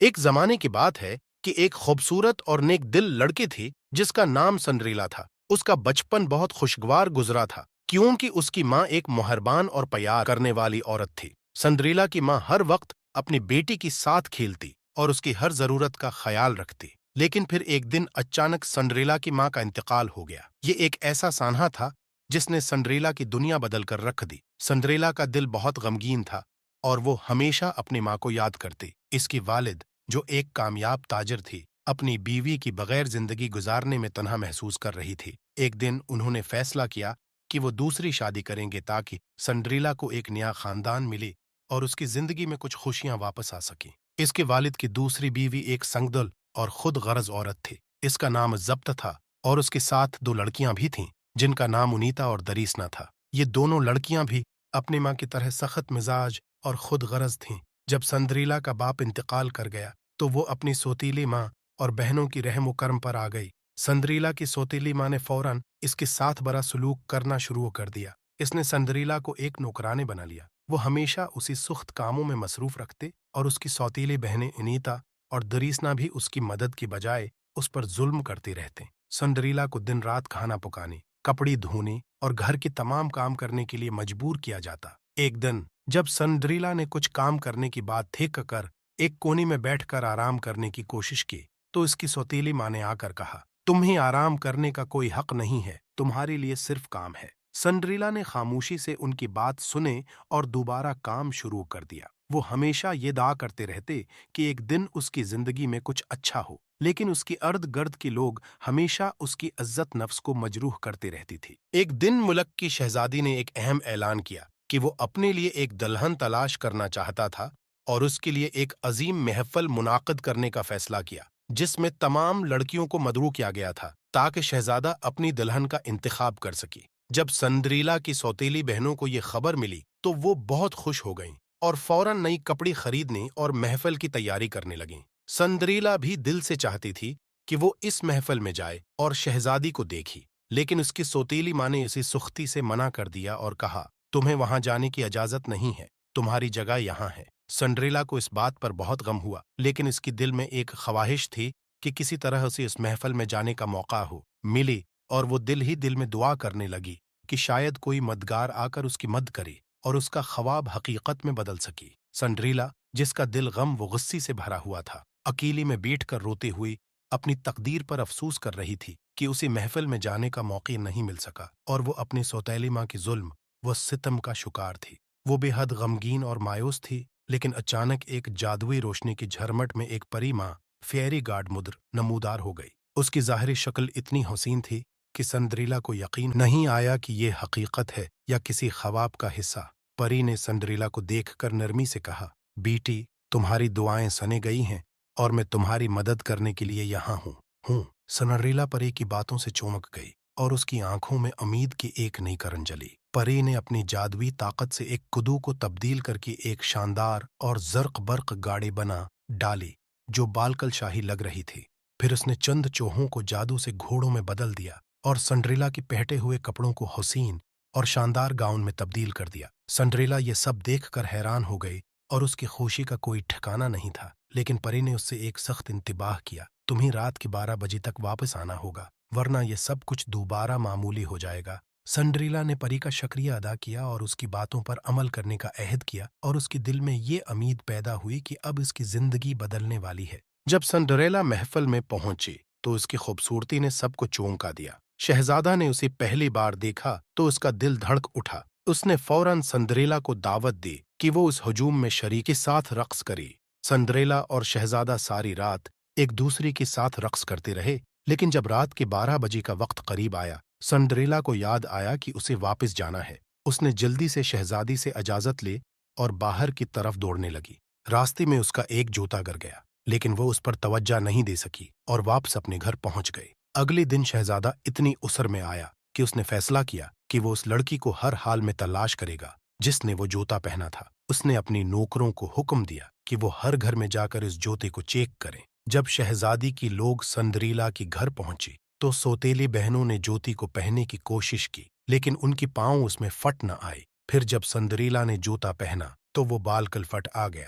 ایک زمانے کی بات ہے کہ ایک خوبصورت اور نیک دل لڑکی تھی جس کا نام سنڈریلا تھا۔ اس کا بچپن بہت خوشگوار گزرا تھا کیونکہ اس کی ماں ایک مہربان اور پیار کرنے والی عورت تھی۔ سنڈریلا کی ماں ہر وقت اپنی بیٹی کے ساتھ کھیلتی اور اس کی ہر ضرورت کا خیال رکھتی، لیکن پھر ایک دن اچانک سنڈریلا کی ماں کا انتقال ہو گیا۔ یہ ایک ایسا سانحہ تھا جس نے سنڈریلا کی دنیا بدل کر رکھ دی۔ سنڈریلا کا دل بہت غمگین تھا اور وہ ہمیشہ اپنی ماں کو یاد کرتی۔ اس کی والد، جو ایک کامیاب تاجر تھی، اپنی بیوی کی بغیر زندگی گزارنے میں تنہا محسوس کر رہی تھی۔ ایک دن انہوں نے فیصلہ کیا کہ وہ دوسری شادی کریں گے تاکہ سنڈریلا کو ایک نیا خاندان ملے اور اس کی زندگی میں کچھ خوشیاں واپس آ سکیں۔ اس کے والد کی دوسری بیوی ایک سنگدل اور خود غرض عورت تھی۔ اس کا نام ضبط تھا اور اس کے ساتھ دو لڑکیاں بھی تھیں جن کا نام انیتا اور دریسنا تھا۔ یہ دونوں لڑکیاں بھی اپنی ماں کی طرح سخت مزاج اور خود غرض تھیں۔ جب سنڈریلا کا باپ انتقال کر گیا تو وہ اپنی سوتیلی ماں اور بہنوں کی رحم و کرم پر آ گئی۔ سنڈریلا کی سوتیلی ماں نے فوراً اس کے ساتھ برا سلوک کرنا شروع کر دیا۔ اس نے سنڈریلا کو ایک نوکرانے بنا لیا۔ وہ ہمیشہ اسی سخت کاموں میں مصروف رکھتے اور اس کی سوتیلی بہنیں انیتا اور دریسنا بھی اس کی مدد کی بجائے اس پر ظلم کرتی رہتے۔ سنڈریلا کو دن رات کھانا پکانے، کپڑے دھونے اور گھر کے تمام کام کرنے کے لیے مجبور کیا جاتا۔ ایک دن جب سنڈریلا نے کچھ کام کرنے کی بات تھک کر ایک کونے میں بیٹھ کر آرام کرنے کی کوشش کی تو اس کی سوتیلی ماں نے آ کر کہا، تمہیں آرام کرنے کا کوئی حق نہیں ہے، تمہارے لیے صرف کام ہے۔ سنڈریلا نے خاموشی سے ان کی بات سنے اور دوبارہ کام شروع کر دیا۔ وہ ہمیشہ یہ دعا کرتے رہتے کہ ایک دن اس کی زندگی میں کچھ اچھا ہو، لیکن اس کی ارد گرد کے لوگ ہمیشہ اس کی عزت نفس کو مجروح کرتے رہتی تھی۔ ایک دن ملک کی شہزادی نے ایک اہم اعلان کیا کہ وہ اپنے لیے ایک دلہن تلاش کرنا چاہتا تھا اور اس کے لیے ایک عظیم محفل منعقد کرنے کا فیصلہ کیا جس میں تمام لڑکیوں کو مدعو کیا گیا تھا تاکہ شہزادہ اپنی دلہن کا انتخاب کر سکے۔ جب سنڈریلا کی سوتیلی بہنوں کو یہ خبر ملی تو وہ بہت خوش ہو گئیں اور فوراً نئی کپڑے خریدنے اور محفل کی تیاری کرنے لگیں۔ سنڈریلا بھی دل سے چاہتی تھی کہ وہ اس محفل میں جائے اور شہزادی کو دیکھی، لیکن اس کی سوتیلی ماں نے اسے سختی سے منع کر دیا اور کہا، تمہیں وہاں جانے کی اجازت نہیں ہے، تمہاری جگہ یہاں ہے۔ سنڈریلا کو اس بات پر بہت غم ہوا، لیکن اس کی دل میں ایک خواہش تھی کہ کسی طرح اسے اس محفل میں جانے کا موقع ملے، اور وہ دل ہی دل میں دعا کرنے لگی کہ شاید کوئی مددگار آ کر اس کی مدد کرے اور اس کا خواب حقیقت میں بدل سکے۔ سنڈریلا، جس کا دل غم و غصے سے بھرا ہوا تھا، اکیلی میں بیٹھ کر روتے ہوئی اپنی تقدیر پر افسوس کر رہی تھی کہ اسے محفل میں جانے کا موقع نہیں مل سکا، اور وہ اپنی سوتیلی ماں کے ظلم و ستم کا شکار تھی۔ وہ بے حد غمگین اور مایوس تھی، لیکن اچانک ایک جادوئی روشنی کی جھرمٹ میں ایک پری ماں، فیری گارڈ مدر، نمودار ہو گئی۔ اس کی ظاہری شکل اتنی حسین تھی کہ سنڈریلا کو یقین نہیں آیا کہ یہ حقیقت ہے یا کسی خواب کا حصہ۔ پری نے سنڈریلا کو دیکھ کر نرمی سے کہا، بیٹی، تمہاری دعائیں سنے گئی ہیں اور میں تمہاری مدد کرنے کے لیے یہاں ہوں۔ سنڈریلا پری کی باتوں سے چونک گئی اور اس کی آنکھوں میں امید کی ایک نئی کرن جلی۔ پری نے اپنی جادوئی طاقت سے ایک کدو کو تبدیل کر کے ایک شاندار اور زرق برق گاڑی بنا ڈالی جو بالکل شاہی لگ رہی تھی۔ پھر اس نے چند چوہوں کو جادو سے گھوڑوں میں بدل دیا اور سنڈریلا کے پہٹے ہوئے کپڑوں کو حسین اور شاندار گاؤن میں تبدیل کر دیا۔ سنڈریلا یہ سب دیکھ کر حیران ہو گئی اور اس کی خوشی کا کوئی ٹھکانہ نہیں تھا، لیکن پری نے اس سے ایک سخت انتباہ کیا، تمہیں رات کے 12 بجے تک واپس آنا ہوگا، ورنہ یہ سب کچھ دوبارہ معمولی ہو جائے گا۔ سنڈریلا نے پری کا شکریہ ادا کیا اور اس کی باتوں پر عمل کرنے کا عہد کیا، اور اس کے دل میں یہ امید پیدا ہوئی کہ اب اس کی زندگی بدلنے والی ہے۔ جب سنڈریلا محفل میں پہنچی تو اس کی خوبصورتی نے سب کو چونکا دیا۔ شہزادہ نے اسے پہلی بار دیکھا تو اس کا دل دھڑک اٹھا۔ اس نے فوراً سنڈریلا کو دعوت دی کہ وہ اس ہجوم میں شریک کے ساتھ رقص کرے۔ سنڈریلا اور شہزادہ ساری رات ایک دوسرے کے ساتھ رقص کرتے رہے، لیکن جب رات کے 12 بجے کا وقت قریب آیا، سنڈریلا کو یاد آیا کہ اسے واپس جانا ہے۔ اس نے جلدی سے شہزادی سے اجازت لی اور باہر کی طرف دوڑنے لگی۔ راستے میں اس کا ایک جوتا گر گیا، لیکن وہ اس پر توجہ نہیں دے سکی اور واپس اپنے گھر پہنچ گئی۔ اگلے دن شہزادہ اتنی اسر میں آیا کہ اس نے فیصلہ کیا کہ وہ اس لڑکی کو ہر حال میں تلاش کرے گا جس نے وہ جوتا پہنا تھا۔ اس نے اپنی نوکروں کو حکم دیا کہ وہ ہر گھر میں جا کر اس جوتے کو چیک کریں۔ جب شہزادی کی لوگ سنڈریلا کے گھر پہنچی تو سوتیلی بہنوں نے جوتی کو پہننے کی کوشش کی، لیکن ان کی پاؤں اس میں فٹ نہ آئے۔ پھر جب سنڈریلا نے جوتا پہنا تو وہ بالکل فٹ آ گیا۔